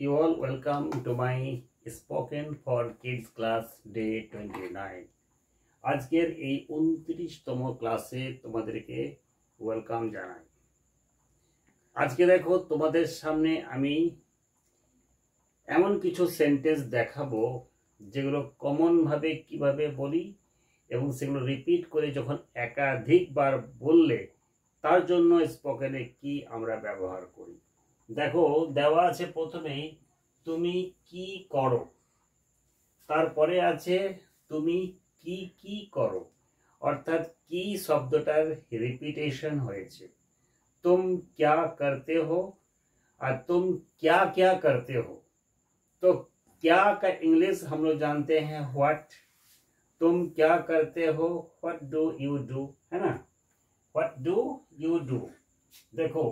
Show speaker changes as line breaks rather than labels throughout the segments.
You all welcome to my spoken for kids class day 29. আজকের এই 29তম ক্লাসে তোমাদেরকে ওয়েলকাম জানাই। আজকে দেখো তোমাদের সামনে আমি এমন কিছু সেন্টেন্স দেখাবো যেগুলো কমন ভাবে কিভাবে বলি এবং সেগুলো রিপিট করে যখন একাধিকবার বললে তার জন্য স্পোকেনে কি আমরা ব্যবহার করি। দেখো দেওয়া আছে প্রথমেই তুমি কি করো, তারপরে আছে তুমি কি কি করো, অর্থাৎ কি শব্দটার রিপিটেশন হয়েছে। तुम क्या करते हो और तुम क्या क्या करते हो। तो क्या का इंग्लिश हम लोग जानते हैं व्हाट। तुम क्या करते हो, व्हाट डू यू डू, है ना, व्हाट डू यू डू। देखो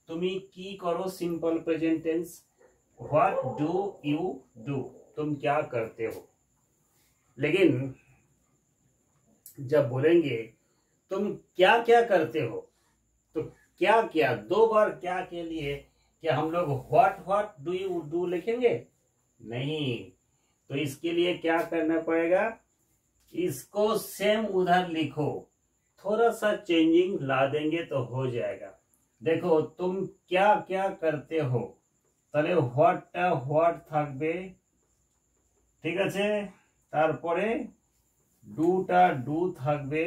तुम्ही की करो simple present tense, what do you do, तुम क्या करते हो। लेकिन जब बोलेंगे तुम क्या क्या करते हो, तो क्या क्या दो बार क्या के लिए क्या हम लोग what what do you do लिखेंगे? नहीं, तो इसके लिए क्या करना पड़ेगा, इसको सेम उधर लिखो, थोड़ा सा चेंजिंग ला देंगे तो हो जाएगा। देखो तुम क्या क्या करते हो, তাহলে হোয়াটটা হোয়াট থাকবে, ঠিক আছে, তারপরে ডুটা ডু থাকবে,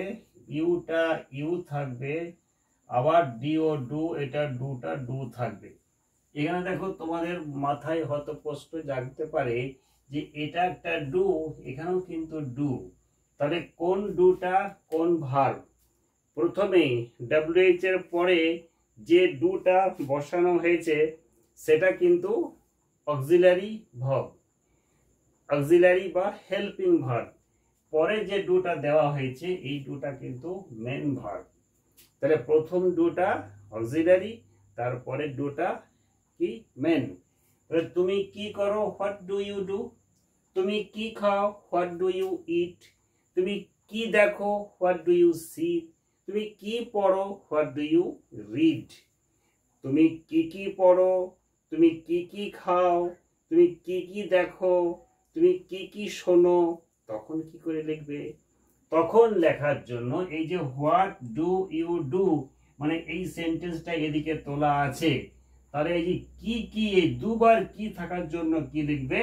ইউটা ইউ থাকবে, আবার ডিও ডু, এটা ডুটা ডু থাকবে। এখানে দেখো তোমাদের মাথায় হয়তো প্রশ্ন জাগতে পারে যে এটা একটা ডু, এখানেও কিন্তু ডু, তাহলে কোন ডুটা কোন ভার্ব। প্রথমেই ডব্লিউএইচ এর পরে যে ডুটা বসানো হয়েছে সেটা কিন্তু অক্সিলারি ভার্ব, অক্সিলারি বা হেল্পিং ভার্ব। পরে যে ডুটা দেওয়া হয়েছে এই ডুটা কিন্তু মেন ভার্ব। তাহলে প্রথম ডুটা অক্সিলারি, তারপরে ডুটা কি মেন। তাহলে তুমি কি করো, হোয়াট ডু ইউ ডু। তুমি কি খাও, হোয়াট ডু ইউ ইট। তুমি কি দেখো, হোয়াট ডু ইউ সি। তুমি কি পড়ো, হোয়াট ডু ইউ রিড। তুমি কি পড়ো, তুমি কি খাও, তুমি কি দেখো, তুমি কি শোনো। তখন কি করে লিখবে, তখন লেখার জন্য এই যে হোয়াট ডু ইউ ডু মানে এই সেন্টেন্সটা এদিকে তোলা আছে, তাহলে এই যে কি এই দুবার কি থাকার জন্য কি লিখবে,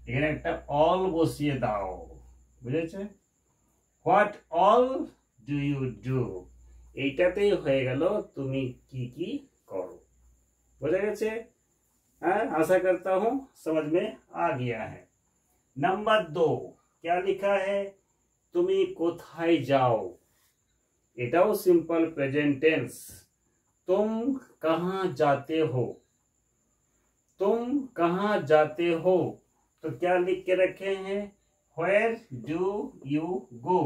এখানে একটা অল বসিয়ে দাও, বুঝেছে। What all do you do, এইটাতেই হয়ে গেল তুমি কি করো। বুঝা গেছে? हाँ, आशा करता हूं समझ में आ गया है। नंबर 2 क्या लिखा है, তুমি কোথায় যাও, এটাও सिंपल प्रेजेंट टेंस। तुम कहाँ जाते हो, तुम कहाँ जाते हो, तो क्या लिख के रखे हैं, where do you go।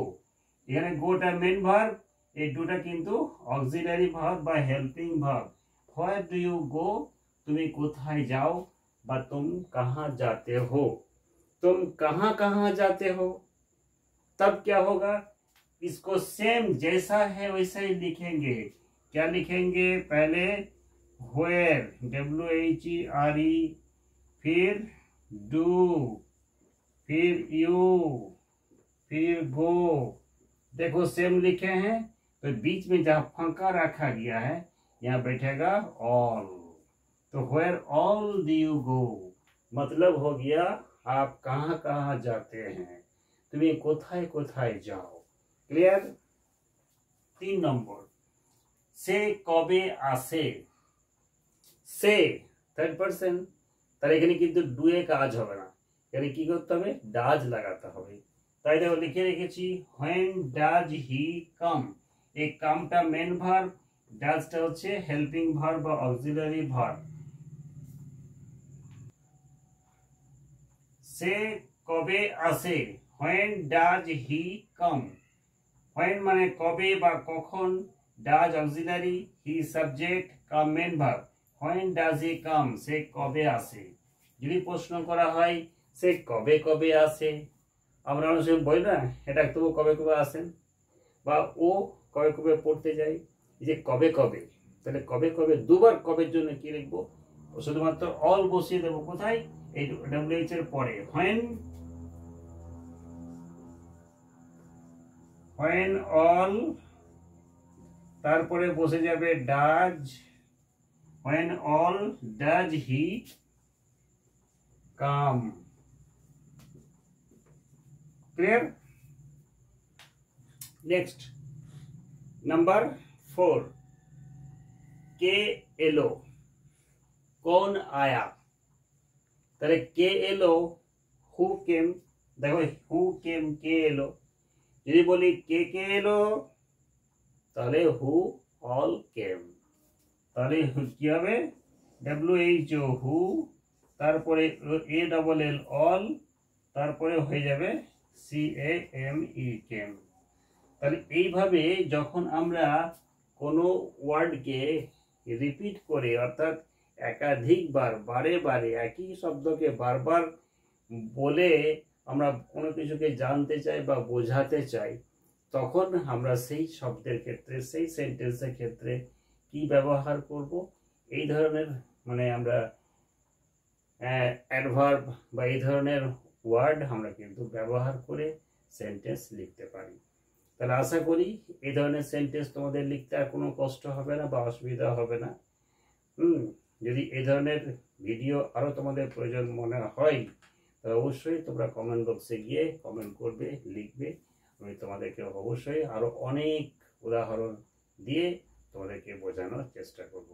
এখানে গোটা মেন ভার্ব, এই দুটা কিন্তু অক্সিলারি ভার্ব বা helping verb. where do you go তুমি কোথায় যাও, বা तुम कहाँ जाते हो। तुम कहाँ कहाँ जाते हो, तब क्या होगा, इसको सेम जैसा है वैसा ही लिखेंगे। क्या लिखेंगे, पहले where WHERE, फिर do, फिर you, फिर go। देखो सेम लिखे हैं, तो बीच में जहां फंका रखा गया है यहाँ बैठेगा all। तो where all do you go मतलब हो गया आप कहाँ कहाँ जाते हैं, तुम्हें कोथाय कोथाय जाओ। क्लियर। 3 নম্বর, সে কবে আসে। সে থার্ড পারসন, তার এখানে কিন্তু ডুয়ে কাজ হবে না, এখানে কি করতে হবে, ডাজ লাগাতে হবে। তাই দেখো লিখে রেখেছি when does he come। এই কামটা মেন ভার্ব, ডাজটা হচ্ছে হেল্পিং ভার্ব বা অক্সিলারি ভার্ব। সে কবে আসে, when does he come। when মানে কবে বা কখন, does auxiliary, he subject, come main verb. when does he come সে কবে আসে। যদি প্রশ্ন করা হয় সে কবে কবে আসে, আমরা অনেক সময় বলি না এটা তবু কবে কবে আসেন, বা ও কবে কবে পড়তে যাই, এই যে কবে কবে, তাহলে কবে কবে দুবার কবের জন্য কি লিখবো, শুধুমাত্র অল বসিয়ে দেবো কোথায়, এই WH এর পরে। when all, তারপরে বসে যাবে does, when all does he come, clear? next number 4, কে এলো, कौन आया, তাহলে কে এলো, হু কেম, দেখো হু কেম কে এলো, যদি বলি কে কে এলো তাহলে হু অল কেম, তাহলে কি হবে WHO হু, তারপরে ALL অল, তারপরে হয়ে যাবে CAME কেম। তাহলে এইভাবে যখন আমরা কোনো ওয়ার্ডকে রিপিট করে, অর্থাৎ একাধিকবার বারে বারে একই শব্দকে বারবার বলে আমরা কোনো কিছুকে জানতে চাই বা বোঝাতে চাই, তখন আমরা সেই শব্দের ক্ষেত্রে, সেই সেন্টেন্সের ক্ষেত্রে কি ব্যবহার করব, এই ধরনের মানে আমরা অ্যাডভার্ব বা এই ধরনের ওয়ার্ড আমরা কিন্তু ব্যবহার করে সেন্টেন্স লিখতে পারি। তাহলে আশা করি এই ধরনের সেন্টেন্স তোমাদের লিখতে আর কোনো কষ্ট হবে না বা অসুবিধা হবে না। যদি এই ধরনের ভিডিও আরও তোমাদের প্রয়োজন মনে হয় তাহলে অবশ্যই তোমরা কমেন্ট বক্সে গিয়ে কমেন্ট করবে, লিখবে। আমি তোমাদেরকে অবশ্যই আরও অনেক উদাহরণ দিয়ে তোমাদেরকে বোঝানোর চেষ্টা করব।